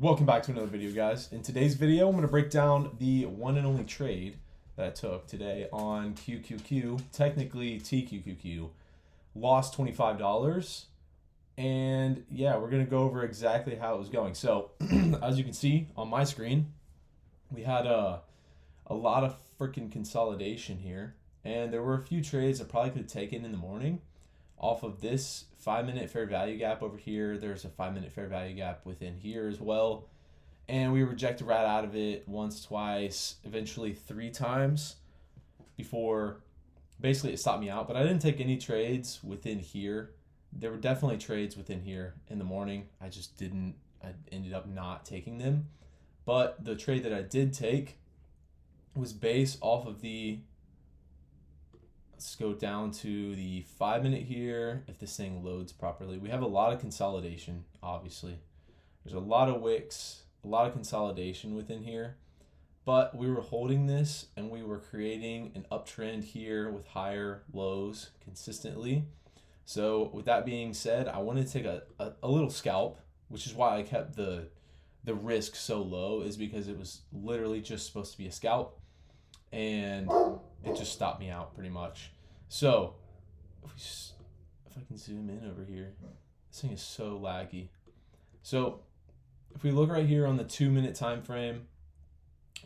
Welcome back to another video, guys. In today's video, I'm going to break down the one and only trade that I took today on Tqqq, technically Tqqq. Lost $25, and yeah, we're going to go over exactly how it was going. So, as you can see on my screen, we had a lot of freaking consolidation here, and there were a few trades I probably could have taken in the morning off of this 5-minute fair value gap over here. There's a 5-minute fair value gap within here as well. And we rejected right out of it once, twice, eventually 3 times before basically it stopped me out. But I didn't take any trades within here. There were definitely trades within here in the morning. I just didn't, I ended up not taking them. But the trade that I did take was based off of the, let's go down to the 5-minute here. If this thing loads properly, we have a lot of consolidation. Obviously, there's a lot of wicks, a lot of consolidation within here, but we were holding this and we were creating an uptrend here with higher lows consistently. So with that being said, I wanted to take a little scalp, which is why I kept the risk so low, is because it was literally just supposed to be a scalp, and it just stopped me out pretty much. So if I can zoom in over here, this thing is so laggy. So if we look right here on the 2-minute time frame,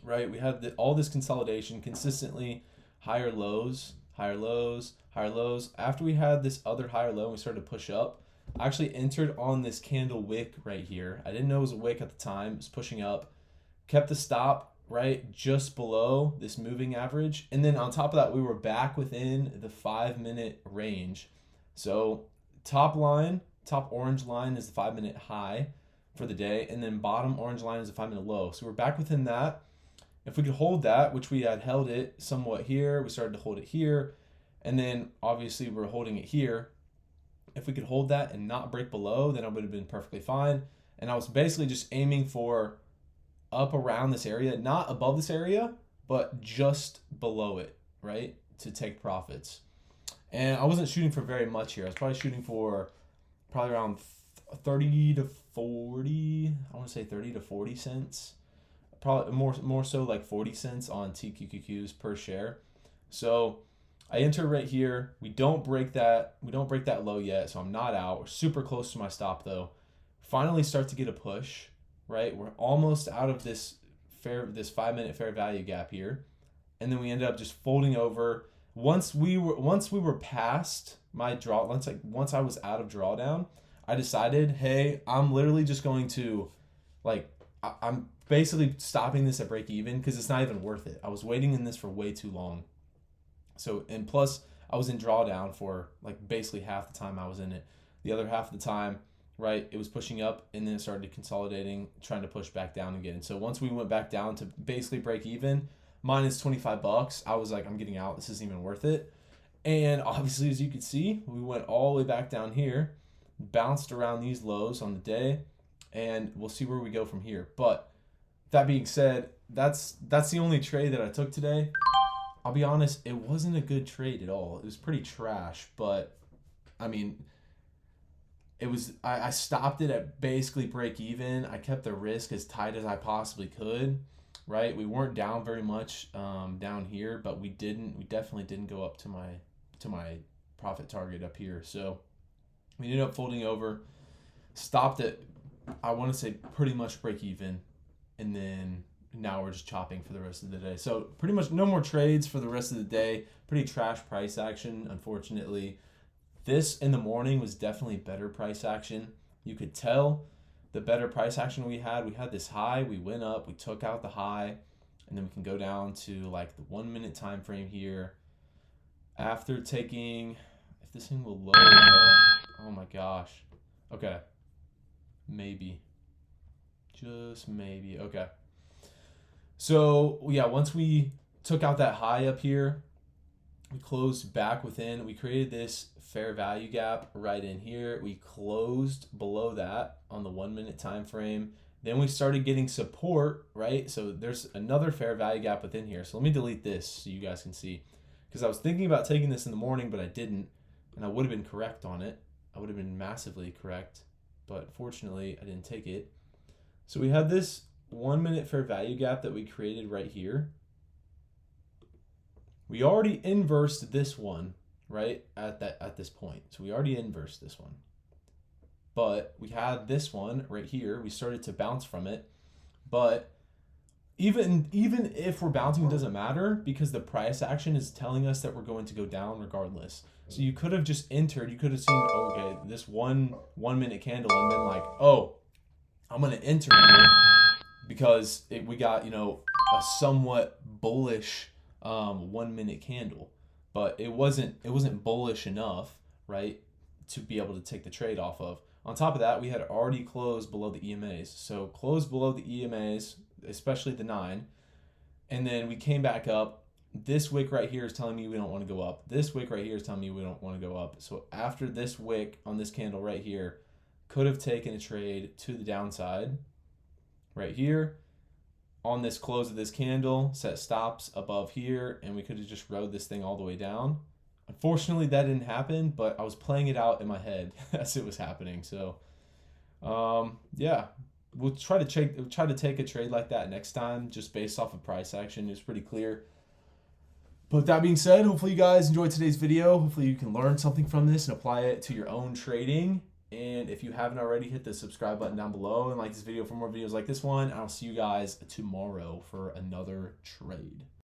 right, we have all this consolidation consistently, higher lows, higher lows, higher lows. After we had this other higher low and we started to push up, I actually entered on this candle wick right here. I didn't know it was a wick at the time. It was pushing up, kept the stop right just below this moving average, and then on top of that we were back within the 5-minute range. So top orange line is the 5-minute high for the day, and then bottom orange line is the 5-minute low. So we're back within that. If we could hold that, which we had held it somewhat here, we started to hold it here, and then obviously we're holding it here. If we could hold that and not break below, then it would have been perfectly fine. And I was basically just aiming for up around this area, not above this area, but just below it, right, to take profits. And I wasn't shooting for very much here. I was probably shooting for probably around 30 to 40, I want to say 30 to 40 cents. Probably more so like 40 cents on Tqqqs per share. So I enter right here. We don't break that low yet, so I'm not out. We're super close to my stop though. Finally start to get a push. Right, we're almost out of this 5-minute fair value gap here, and then we ended up just folding over. Once we were past my draw, once I was out of drawdown, I decided, hey, I'm literally just going to, I'm basically stopping this at break even because it's not even worth it. I was waiting in this for way too long. So, and plus I was in drawdown for like basically half the time I was in it. The other half of the time, right, it was pushing up and then it started consolidating, trying to push back down again. So once we went back down to basically break even, minus $25, I was like, I'm getting out. This isn't even worth it. And obviously, as you can see, we went all the way back down here, bounced around these lows on the day, and we'll see where we go from here. But that being said, that's the only trade that I took today. I'll be honest, it wasn't a good trade at all. It was pretty trash, but I mean, it was, I stopped it at basically break even. I kept the risk as tight as I possibly could, right? We weren't down very much down here, but we definitely didn't go up to my profit target up here. So we ended up folding over, stopped at, I want to say pretty much break even, and then now we're just chopping for the rest of the day. So pretty much no more trades for the rest of the day. Pretty trash price action, unfortunately. This in the morning was definitely better price action. You could tell the better price action we had this high, we went up, we took out the high, and then we can go down to like the 1-minute time frame here. After taking, if this thing will load though, oh my gosh. Okay, maybe, just maybe. Okay, so yeah, once we took out that high up here, we closed back within. We created this fair value gap right in here. We closed below that on the 1-minute time frame. Then we started getting support, right? So there's another fair value gap within here. So let me delete this so you guys can see, because I was thinking about taking this in the morning, but I didn't, and I would have been correct on it. I would have been massively correct, but fortunately I didn't take it. So we had this 1 minute fair value gap that we created right here. We already inversed this one, right, at this point. So we already inversed this one. But we had this one right here. We started to bounce from it. But even if we're bouncing, it doesn't matter because the price action is telling us that we're going to go down regardless. So you could have just entered. You could have seen, okay, this one minute candle and been like, oh, I'm going to enter here because we got, you know, a somewhat bullish 1 minute candle. But it wasn't bullish enough, right, to be able to take the trade off of. On top of that, we had already closed below the EMAs. So closed below the EMAs, especially the 9. And then we came back up. This wick right here is telling me we don't want to go up. This wick right here is telling me we don't want to go up. So after this wick on this candle right here, could have taken a trade to the downside right here. On this close of this candle, set stops above here, and we could have just rode this thing all the way down. Unfortunately, that didn't happen, but I was playing it out in my head as it was happening. So, yeah, we'll try to take a trade like that next time, just based off of price action. It's pretty clear. But with that being said, hopefully you guys enjoyed today's video. Hopefully you can learn something from this and apply it to your own trading. And if you haven't already, hit the subscribe button down below and like this video for more videos like this one. And I'll see you guys tomorrow for another trade.